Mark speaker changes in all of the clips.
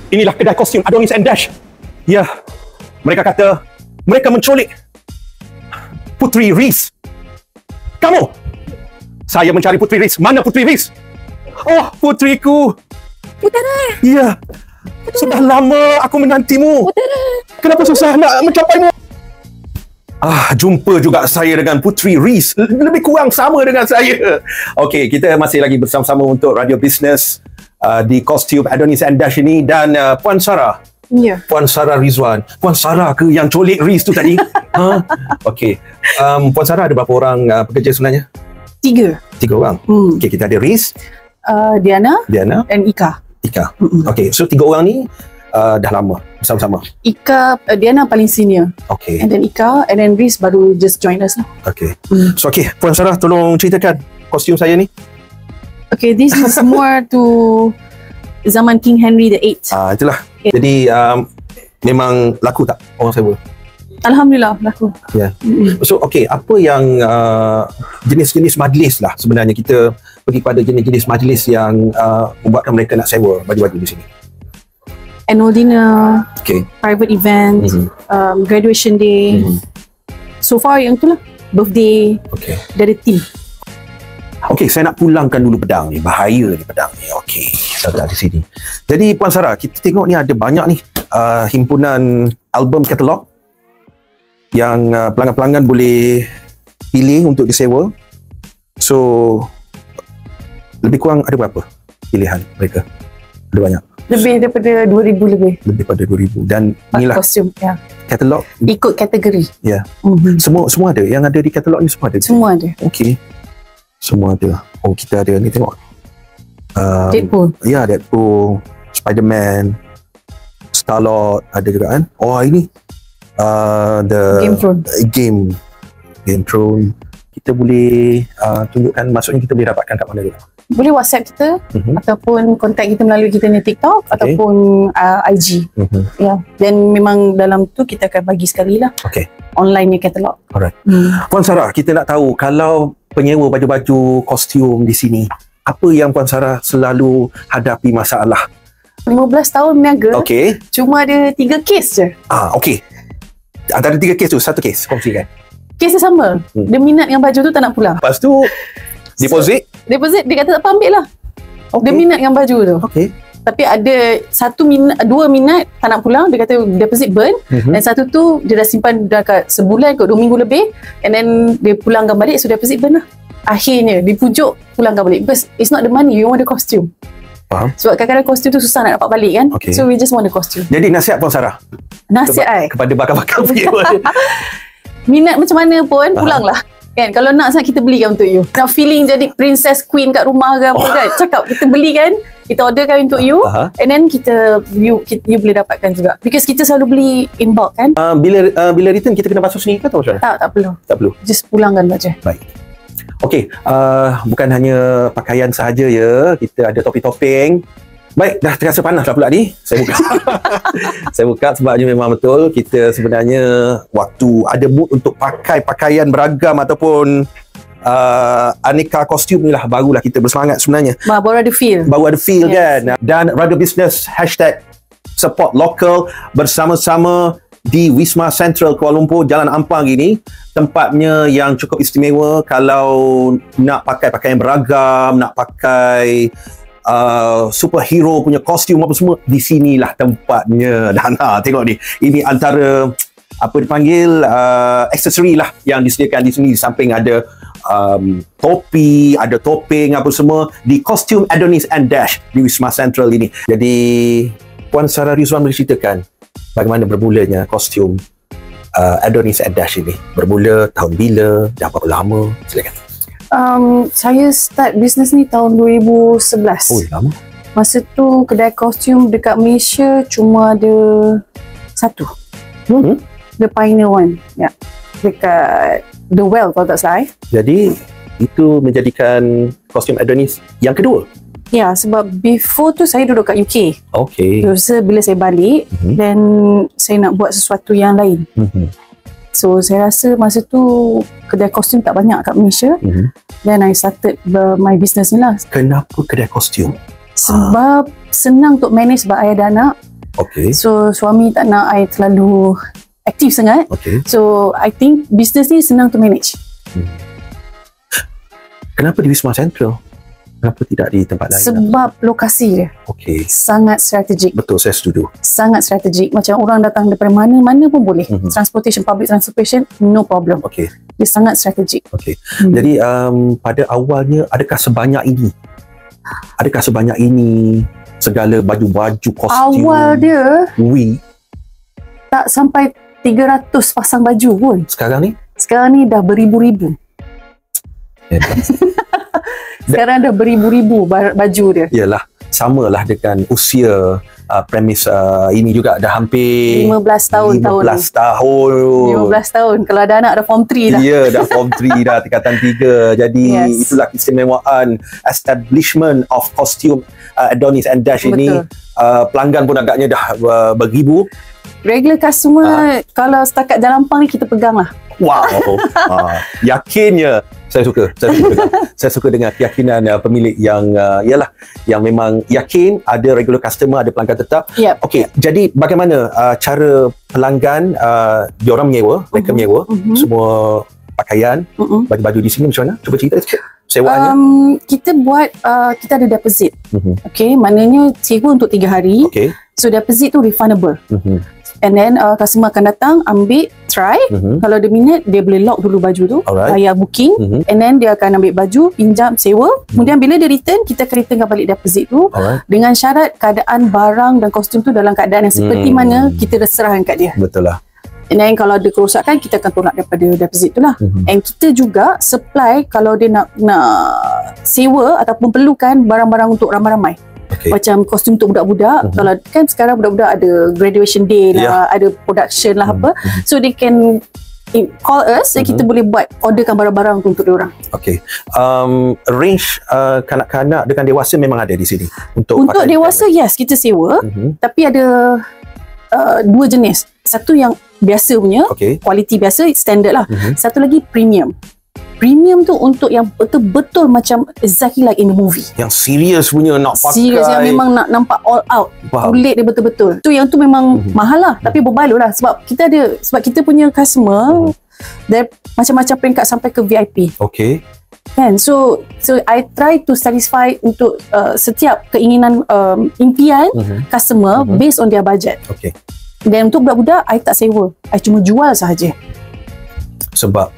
Speaker 1: Inilah kedai kostum Adonis and Dash. Ya, mereka kata mereka menculik Puteri Riz. Kamu! Saya mencari Puteri Riz. Mana Puteri Riz? Oh, puteriku.
Speaker 2: Putera.
Speaker 1: Ya, sudah lama aku menantimu.
Speaker 2: Putera.
Speaker 1: Kenapa susah nak mencapaimu? Jumpa juga saya dengan Puteri Riz. Lebih kurang sama dengan saya. Okey, kita masih lagi bersama-sama untuk Radio Business di kostum Adonis and Dash ini. Dan Puan Sarah.
Speaker 2: Ya.
Speaker 1: Puan Sarah Rizwan. Puan Sarah ke yang colik Riz tu tadi? Okey. Puan Sarah ada berapa orang pekerja sebenarnya? 3 orang. Okey, kita ada Riz,
Speaker 2: Diana
Speaker 1: dan
Speaker 2: Ika.
Speaker 1: Okey, so 3 orang ni dah lama bersama-sama.
Speaker 2: Ika, Diana paling senior.
Speaker 1: Okey.
Speaker 2: And then Ika, and then Riz baru just join us lah.
Speaker 1: Okey. So okey, Puan Sarah tolong ceritakan kostum saya ni.
Speaker 2: Okay, this is more to zaman King Henry VIII.
Speaker 1: Itulah.
Speaker 2: Okay.
Speaker 1: Jadi memang laku tak orang sewa?
Speaker 2: Alhamdulillah laku.
Speaker 1: Ya. So okey, apa yang jenis-jenis majlis lah sebenarnya kita pergi pada jenis-jenis majlis yang membuatkan mereka nak sewa baju-baju di sini?
Speaker 2: Annual dinner,
Speaker 1: Okay.
Speaker 2: private event, graduation day. So far yang itulah, birthday,
Speaker 1: Okay.
Speaker 2: dari team.
Speaker 1: Okey, saya nak pulangkan dulu pedang ni. Bahaya ni pedang ni. Okey, kita ada di sini. Jadi Puan Sarah, kita tengok ni ada banyak ni himpunan album katalog yang pelanggan-pelanggan boleh pilih untuk disewa. So, lebih kurang ada berapa pilihan mereka? Ada banyak?
Speaker 2: Lebih daripada 2,000 lebih.
Speaker 1: Lebih pada 2,000. Dan inilah
Speaker 2: kostum, ya.
Speaker 1: katalog.
Speaker 2: Ikut kategori.
Speaker 1: Ya. Semua ada. Yang ada di katalog ni semua ada?
Speaker 2: Semua ada.
Speaker 1: Okey. Semua ada. Oh, kita ada ni tengok.
Speaker 2: Deadpool.
Speaker 1: Ya, Deadpool, Spider-Man, Star-Lord ada juga kan. Oh, ini the Game Throne. Kita boleh tunjukkan, maksudnya kita boleh dapatkan kat mana juga?
Speaker 2: Boleh WhatsApp kita ataupun kontak kita melalui kita ni TikTok ataupun IG. Ya. Dan memang dalam tu kita akan bagi sekali lah.
Speaker 1: Okey.
Speaker 2: Online ni katalog.
Speaker 1: Alright. Puan Sarah, kita nak tahu kalau penyewa baju-baju kostum di sini, apa yang Puan Sarah selalu hadapi masalah?
Speaker 2: 15 tahun berniaga.
Speaker 1: Okey.
Speaker 2: Cuma ada 3 kes je.
Speaker 1: Okey. Antara 3 kes tu, satu kes kongsikan.
Speaker 2: Kes dia sama. Dia minat dengan baju tu, tak nak pulang.
Speaker 1: Lepas tu deposit?
Speaker 2: Deposit dia kata tak apa, ambil lah. Dia minat dengan baju tu.
Speaker 1: Okey.
Speaker 2: Tapi ada 2 minat tak nak pulang. Dia kata deposit burn. Dan satu tu dia dah simpan dah kat sebulan kot, 2 minggu lebih. And then dia pulangkan balik, so deposit burn lah. Akhirnya dipujuk pulangkan balik. Because it's not the money, you want the costume.
Speaker 1: Faham.
Speaker 2: Sebab kadang-kadang kostum tu susah nak dapat balik kan.
Speaker 1: Okay.
Speaker 2: So we just want the costume.
Speaker 1: Jadi nasihat Puan Sarah
Speaker 2: Nasihat
Speaker 1: kepada bakal-bakal penyewa.
Speaker 2: minat macam mana pun pulanglah. Kan, kalau nak sangat kita belikan untuk you. Nak feeling jadi princess queen kat rumah ke apa kan. Cakap kita belikan, kita orderkan untuk you, and then you boleh dapatkan juga. Because kita selalu beli in bulk kan.
Speaker 1: Bila return kita kena basuh sendiri ke atau macam mana?
Speaker 2: Tak perlu.
Speaker 1: Tak perlu.
Speaker 2: Just pulangkan saja.
Speaker 1: Baik. Okey, bukan hanya pakaian sahaja ya, kita ada topi-topeng. Baik, dah terasa panas dah pula ni. Saya buka. Saya buka sebabnya memang betul kita sebenarnya waktu ada mood untuk pakai pakaian beragam ataupun aneka kostum ni lah barulah kita bersemangat sebenarnya.
Speaker 2: Baru ada feel.
Speaker 1: Baru ada feel kan. Dan Radio Business #support local bersama-sama di Wisma Central Kuala Lumpur, Jalan Ampang ini. Tempatnya yang cukup istimewa kalau nak pakai pakaian beragam, nak pakai superhero punya kostum apa semua, di sinilah tempatnya. Dan tengok ni, ini antara apa dipanggil aksesori lah yang disediakan di sini. Di samping ada topi, ada topeng apa semua di kostum Adonis and Dash di Wisma Central ini. Jadi Puan Sarah Rizwan boleh ceritakan bagaimana bermulanya kostum Adonis and Dash ini? Bermula tahun bila? Dah berapa lama? Silakan.
Speaker 2: Saya start bisnes ni tahun 2011.
Speaker 1: Oh, lama.
Speaker 2: Masa tu kedai kostum dekat Malaysia cuma ada satu. The Pioneer One. Ya. Dekat The Well kalau tak salah.
Speaker 1: Jadi itu menjadikan kostum Adonis yang kedua.
Speaker 2: Ya, sebab before tu saya duduk kat UK.
Speaker 1: Okey.
Speaker 2: Terus bila saya balik dan saya nak buat sesuatu yang lain. So saya rasa masa tu kedai kostum tak banyak kat Malaysia. Then I started my business ni lah.
Speaker 1: Kenapa kedai kostum?
Speaker 2: Sebab senang untuk manage sebab I ada anak.
Speaker 1: Okay.
Speaker 2: So suami tak nak I terlalu aktif sangat.
Speaker 1: Okay.
Speaker 2: So I think business ni senang to manage.
Speaker 1: Kenapa di Wisma Central? Kenapa tidak di tempat lain?
Speaker 2: Sebab lokasi dia
Speaker 1: Okay.
Speaker 2: sangat strategik.
Speaker 1: Betul, saya setuju.
Speaker 2: Sangat strategik. Macam orang datang daripada mana-mana pun boleh. Transportation, public transportation, no problem.
Speaker 1: Okay.
Speaker 2: Dia sangat strategik.
Speaker 1: Okay. Jadi pada awalnya adakah sebanyak ini? Segala baju-baju, kostum.
Speaker 2: Awal dia
Speaker 1: tak
Speaker 2: sampai 300 pasang baju pun.
Speaker 1: Sekarang ni
Speaker 2: dah beribu-ribu. Sekarang dah beribu-ribu baju dia.
Speaker 1: Yalah, samalah dengan usia premis ini juga dah hampir
Speaker 2: 15 tahun.
Speaker 1: 15 tahun.
Speaker 2: Kalau ada anak dah form 3 dah.
Speaker 1: Ya, dah form 3 dah, tingkatan 3. Jadi itulah keistimewaan establishment of costume Adonis and Dash. Betul. Ini. Pelanggan pun agaknya dah beribu.
Speaker 2: Regular customer kalau setakat Jalan Pang ni kita pegang lah.
Speaker 1: Wow. Yakinnya saya suka dengan keyakinan pemilik yang yang memang yakin ada regular customer, ada pelanggan tetap.
Speaker 2: Yep.
Speaker 1: Okey, jadi bagaimana cara pelanggan diorang menyewa, mereka menyewa semua pakaian, baju-baju di sini macam mana? Cuba cerita sikit sewaannya.
Speaker 2: Kita buat kita ada deposit. Okey, maknanya sewa untuk 3 hari.
Speaker 1: Okey.
Speaker 2: So deposit tu refundable. And then customer akan datang, ambil, try. Kalau dia minat, dia boleh lock dulu baju tu, bayar booking. And then dia akan ambil baju, pinjam, sewa. Kemudian bila dia return, kita akan returnkan balik deposit tu. Dengan syarat keadaan barang dan kostum tu dalam keadaan yang seperti mana kita dah serahkan kat dia.
Speaker 1: Betul lah.
Speaker 2: And then kalau ada kerosakan, kita akan tolak daripada deposit tu lah. And kita juga supply kalau dia nak sewa ataupun perlukan barang-barang untuk ramai-ramai. Okay. Macam kostum untuk budak-budak. Kalau kan sekarang budak-budak ada graduation day lah, ada production lah apa. So they can call us, kita boleh buat orderkan barang-barang untuk diorang. Okay.
Speaker 1: Range kanak-kanak dengan dewasa memang ada di sini. Untuk
Speaker 2: dewasa yes, kita sewa. Tapi ada 2 jenis. Satu yang biasa punya, kualiti biasa, standard lah. Satu lagi premium. Premium tu untuk yang betul-betul macam exactly like in the movie.
Speaker 1: Yang serius punya nak pakai.
Speaker 2: Serius yang memang nak nampak all out. Kulit dia betul-betul. Tu yang tu memang mahal lah. Tapi berbaloi lah. Sebab kita punya customer dia macam-macam peringkat sampai ke VIP.
Speaker 1: Okay.
Speaker 2: Kan? So I try to satisfy untuk setiap keinginan impian customer based on their budget.
Speaker 1: Okay.
Speaker 2: Dan untuk budak-budak, I tak sewa. I cuma jual sahaja. Sebab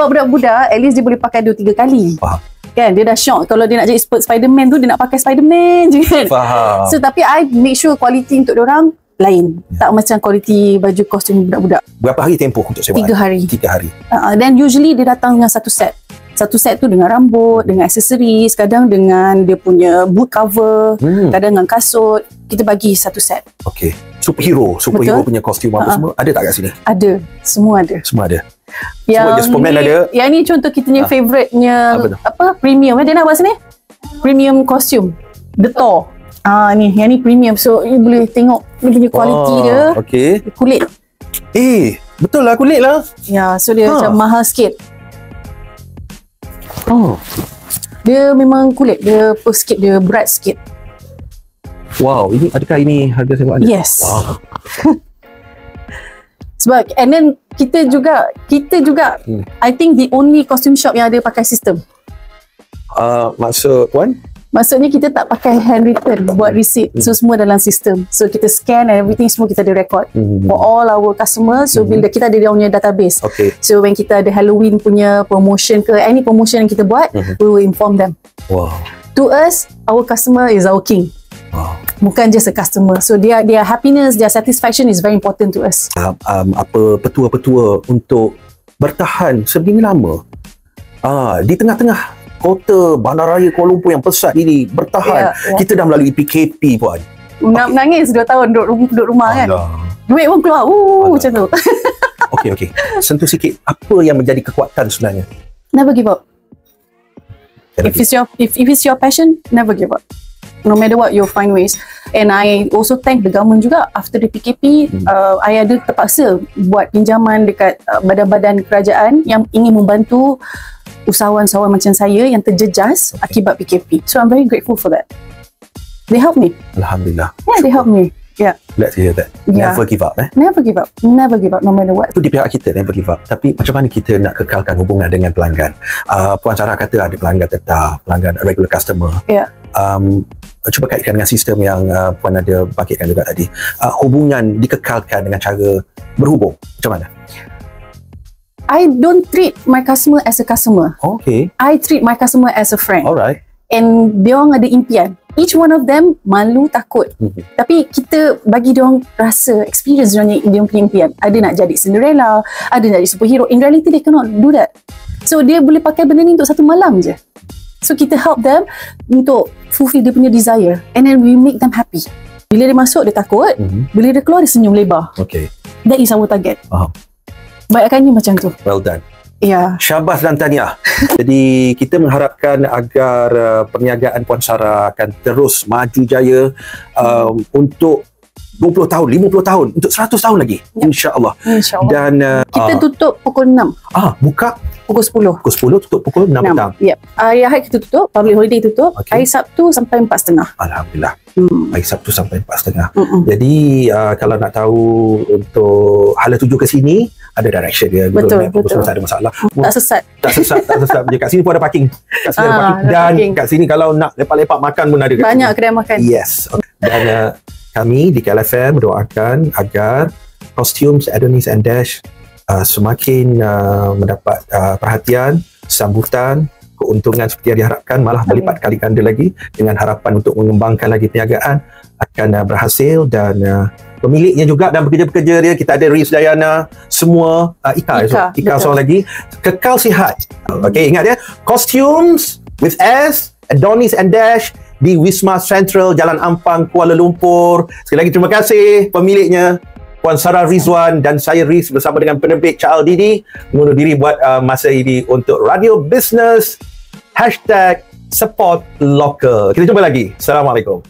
Speaker 2: budak-budak at least dia boleh pakai 2-3 kali.
Speaker 1: Faham.
Speaker 2: Kan dia dah shock kalau dia nak jadi Spiderman tu, dia nak pakai Spiderman je kan.
Speaker 1: Faham.
Speaker 2: So tapi I make sure quality untuk diorang lain. Tak macam quality baju kostum budak-budak.
Speaker 1: Berapa hari tempoh untuk sewaan?
Speaker 2: 3 hari.
Speaker 1: 3 hari.
Speaker 2: Then usually dia datang dengan satu set. Satu set tu dengan rambut, dengan aksesoris, kadang dengan dia punya boot cover, kadang dengan kasut. Kita bagi satu set.
Speaker 1: Okay. Superhero punya kostum apa semua ada tak kat sini?
Speaker 2: Ada. Semua ada.
Speaker 1: Yang Superman ada.
Speaker 2: Yang ni contoh kita punya favourite-nya premium. Dia nak buat sini? Premium costume. The Thor. Yang ni premium. So you boleh tengok dia punya kualiti dia.
Speaker 1: Okay.
Speaker 2: Kulit.
Speaker 1: Betul lah kulit lah.
Speaker 2: Ya, so dia macam mahal sikit. Dia memang kulit. Dia sikit, dia berat sikit.
Speaker 1: Wow, adakah ini harga sewaan?
Speaker 2: Yes.
Speaker 1: Wow.
Speaker 2: Sebab and then kita juga I think the only costume shop yang ada pakai sistem.
Speaker 1: Maksud Puan?
Speaker 2: Maksudnya kita tak pakai handwritten buat receipt. So semua dalam sistem. So kita scan and everything, semua kita ada record for all our customers. So bila kita ada dia punya database. So when kita ada Halloween punya promotion ke any promotion yang kita buat, we will inform them.
Speaker 1: Wow.
Speaker 2: To us, our customer is our king.
Speaker 1: Wow.
Speaker 2: Bukan just a customer. So their happiness, their satisfaction is very important to us.
Speaker 1: Apa petua-petua untuk bertahan sedemikian lama di tengah-tengah kota Bandaraya Kuala Lumpur yang pesat ini, bertahan. Kita dah melalui PKP Puan.
Speaker 2: Nangis 2 tahun duduk rumah kan. Duit pun keluar macam tu.
Speaker 1: Okay. Sentuh sikit, apa yang menjadi kekuatan sebenarnya?
Speaker 2: Never give up. If it's your passion, never give up. No matter what, you'll find ways. And I also thank the government juga. After the PKP, I ada terpaksa buat pinjaman dekat badan-badan kerajaan yang ingin membantu usahawan-usahawan macam saya yang terjejas akibat PKP. So I'm very grateful for that. They help me.
Speaker 1: Alhamdulillah.
Speaker 2: Yeah, they help me. Yeah.
Speaker 1: Let's hear that.
Speaker 2: Yeah.
Speaker 1: Never give up.
Speaker 2: Never give up. Never give up, no matter what.
Speaker 1: Itu di pihak kita, never give up. Tapi macam mana kita nak kekalkan hubungan dengan pelanggan? Puan Sarah kata ada pelanggan tetap, pelanggan regular customer.
Speaker 2: Yeah.
Speaker 1: Cuba kaitkan dengan sistem yang Puan ada bangkitkan juga tadi. Hubungan dikekalkan dengan cara berhubung. Macam mana?
Speaker 2: I don't treat my customer as a customer.
Speaker 1: Okay.
Speaker 2: I treat my customer as a friend.
Speaker 1: Alright.
Speaker 2: And diorang ada impian. Each one of them malu, takut. Tapi kita bagi diorang rasa, experience diorang punya impian. Ada nak jadi Cinderella, ada nak jadi superhero. In reality, they cannot do that. So, dia boleh pakai benda ni untuk satu malam je. So, kita help them untuk fulfill dia punya desire. And then we make them happy. Bila dia masuk, dia takut. Bila dia keluar, dia senyum lebar.
Speaker 1: Okay.
Speaker 2: That is our target.
Speaker 1: Faham.
Speaker 2: Bayangkannya macam tu.
Speaker 1: Well done.
Speaker 2: Ya.
Speaker 1: Syabas dan tahniah. Jadi kita mengharapkan agar perniagaan Puan Sarah akan terus maju jaya untuk 20 tahun, 50 tahun, untuk 100 tahun lagi. InsyaAllah.
Speaker 2: InsyaAllah.
Speaker 1: Dan
Speaker 2: kita tutup pukul 6.
Speaker 1: Buka
Speaker 2: pukul 10.
Speaker 1: Pukul 10 tutup pukul 6 petang.
Speaker 2: Yep. Hari Ahad kita tutup, public holiday tutup.
Speaker 1: Okay.
Speaker 2: Hari Sabtu sampai 4.30.
Speaker 1: Alhamdulillah. Hari Sabtu sampai 4.30. Jadi kalau nak tahu untuk hala tuju ke sini, ada direction dia.
Speaker 2: Betul.
Speaker 1: Tak ada masalah.
Speaker 2: Tak sesat.
Speaker 1: Tak sesat. Kat sini pun ada parking. Kat sini ada parking. Dan
Speaker 2: parking.
Speaker 1: Kat sini kalau nak lepak-lepak makan pun ada.
Speaker 2: Banyak kedai makan.
Speaker 1: Yes. Dan kami di KLFM mendoakan agar Costumes Adonis and Dash semakin mendapat perhatian, sambutan, keuntungan seperti yang diharapkan, malah berlipat kali ganda lagi, dengan harapan untuk mengembangkan lagi perniagaan akan berhasil. Dan pemiliknya juga dan pekerja-pekerja dia, kita ada Riz Dayana, semua Ika seorang lagi, kekal sihat. Okay, ingat ya, Costumes with S, Adonis and Dash di Wisma Central, Jalan Ampang, Kuala Lumpur. Sekali lagi terima kasih pemiliknya, Puan Sarah Rizwan, dan saya Riz bersama dengan penerbit Cha Aldini mengundur diri buat masa ini untuk Radio Business #support local. Kita jumpa lagi. Assalamualaikum.